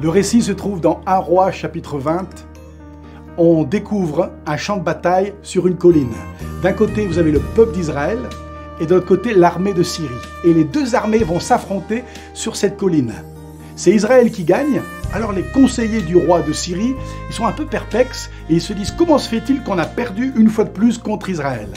Le récit se trouve dans 1 Roi chapitre 20. On découvre un champ de bataille sur une colline. D'un côté, vous avez le peuple d'Israël et de l'autre côté, l'armée de Syrie. Et les deux armées vont s'affronter sur cette colline. C'est Israël qui gagne. Alors les conseillers du roi de Syrie, ils sont un peu perplexes et ils se disent « Comment se fait-il qu'on a perdu une fois de plus contre Israël ?»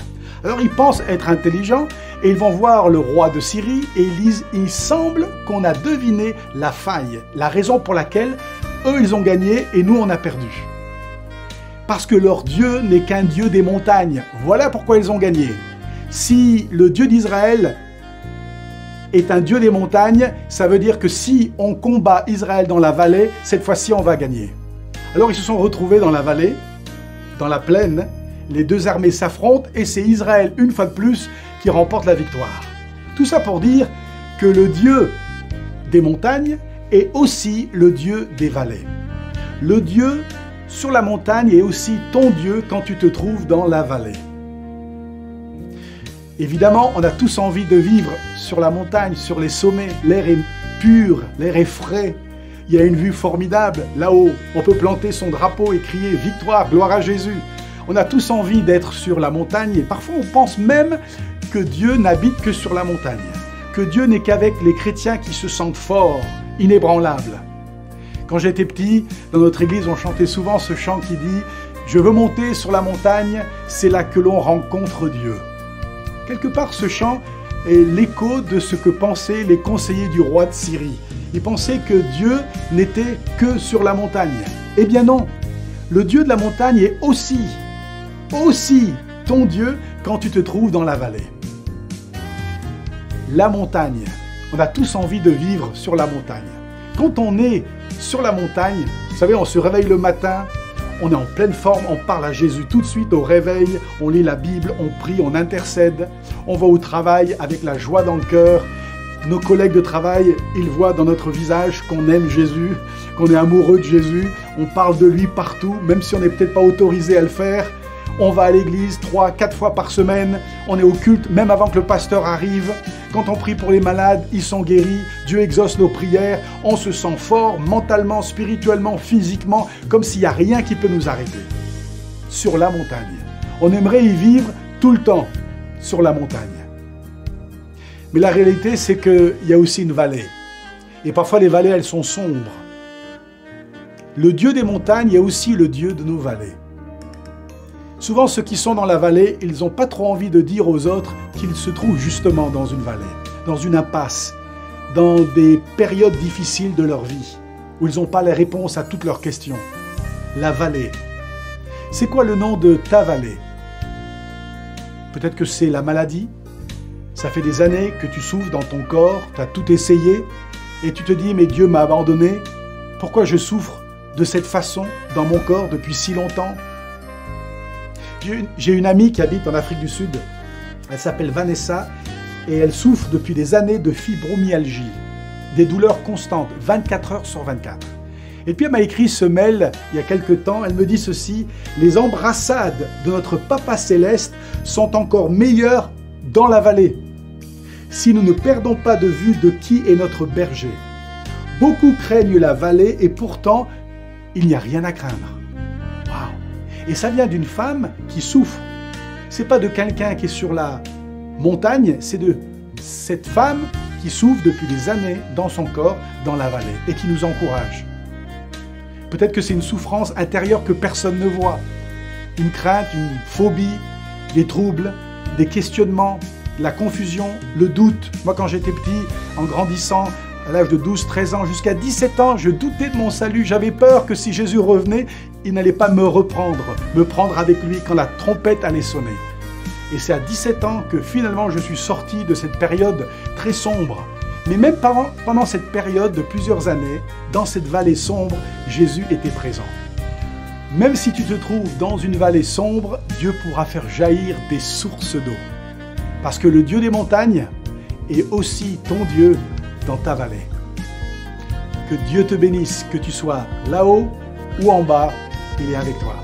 Alors ils pensent être intelligents et ils vont voir le roi de Syrie et ils disent « Il semble qu'on a deviné la faille, la raison pour laquelle eux ils ont gagné et nous on a perdu. Parce que leur Dieu n'est qu'un Dieu des montagnes. Voilà pourquoi ils ont gagné. Si le Dieu d'Israël est un Dieu des montagnes, ça veut dire que si on combat Israël dans la vallée, cette fois-ci on va gagner. » Alors ils se sont retrouvés dans la vallée, dans la plaine, les deux armées s'affrontent et c'est Israël, une fois de plus, qui remporte la victoire. Tout ça pour dire que le Dieu des montagnes est aussi le Dieu des vallées. Le Dieu sur la montagne est aussi ton Dieu quand tu te trouves dans la vallée. Évidemment, on a tous envie de vivre sur la montagne, sur les sommets. L'air est pur, l'air est frais. Il y a une vue formidable. Là-haut, on peut planter son drapeau et crier « Victoire, gloire à Jésus ». On a tous envie d'être sur la montagne et parfois on pense même que Dieu n'habite que sur la montagne, que Dieu n'est qu'avec les chrétiens qui se sentent forts, inébranlables. Quand j'étais petit, dans notre église, on chantait souvent ce chant qui dit « Je veux monter sur la montagne, c'est là que l'on rencontre Dieu ». Quelque part, ce chant est l'écho de ce que pensaient les conseillers du roi de Syrie. Ils pensaient que Dieu n'était que sur la montagne. Eh bien non, le Dieu de la montagne est aussi ton Dieu quand tu te trouves dans la vallée. La montagne, on a tous envie de vivre sur la montagne. Quand on est sur la montagne, vous savez, on se réveille le matin, on est en pleine forme, on parle à Jésus tout de suite au réveil, on lit la Bible, on prie, on intercède, on va au travail avec la joie dans le cœur. Nos collègues de travail, ils voient dans notre visage qu'on aime Jésus, qu'on est amoureux de Jésus, on parle de lui partout, même si on n'est peut-être pas autorisé à le faire. On va à l'église 3-4 fois par semaine, on est au culte même avant que le pasteur arrive. Quand on prie pour les malades, ils sont guéris, Dieu exauce nos prières, on se sent fort mentalement, spirituellement, physiquement, comme s'il n'y a rien qui peut nous arrêter. Sur la montagne. On aimerait y vivre tout le temps, sur la montagne. Mais la réalité, c'est qu'il y a aussi une vallée. Et parfois, les vallées, elles sont sombres. Le Dieu des montagnes est aussi le Dieu de nos vallées. Souvent, ceux qui sont dans la vallée, ils n'ont pas trop envie de dire aux autres qu'ils se trouvent justement dans une vallée, dans une impasse, dans des périodes difficiles de leur vie, où ils n'ont pas les réponses à toutes leurs questions. La vallée. C'est quoi le nom de ta vallée? Peut-être que c'est la maladie. Ça fait des années que tu souffres dans ton corps, tu as tout essayé, et tu te dis « Mais Dieu m'a abandonné. Pourquoi je souffre de cette façon dans mon corps depuis si longtemps ?» J'ai une amie qui habite en Afrique du Sud. Elle s'appelle Vanessa et elle souffre depuis des années de fibromyalgie, des douleurs constantes, 24 heures sur 24. Et puis elle m'a écrit ce mail il y a quelque temps, elle me dit ceci: « Les embrassades de notre Papa Céleste sont encore meilleures dans la vallée, si nous ne perdons pas de vue de qui est notre berger. Beaucoup craignent la vallée et pourtant, il n'y a rien à craindre. » Et ça vient d'une femme qui souffre. C'est pas de quelqu'un qui est sur la montagne, c'est de cette femme qui souffre depuis des années dans son corps, dans la vallée, et qui nous encourage. Peut-être que c'est une souffrance intérieure que personne ne voit. Une crainte, une phobie, des troubles, des questionnements, la confusion, le doute. Moi, quand j'étais petit, en grandissant, à l'âge de 12-13 ans, jusqu'à 17 ans, je doutais de mon salut. J'avais peur que si Jésus revenait, il n'allait pas me reprendre, me prendre avec lui quand la trompette allait sonner. Et c'est à 17 ans que finalement je suis sorti de cette période très sombre. Mais même pendant cette période de plusieurs années, dans cette vallée sombre, Jésus était présent. Même si tu te trouves dans une vallée sombre, Dieu pourra faire jaillir des sources d'eau. Parce que le Dieu des montagnes est aussi ton Dieu dans ta vallée. Que Dieu te bénisse, que tu sois là-haut ou en bas, il est avec toi.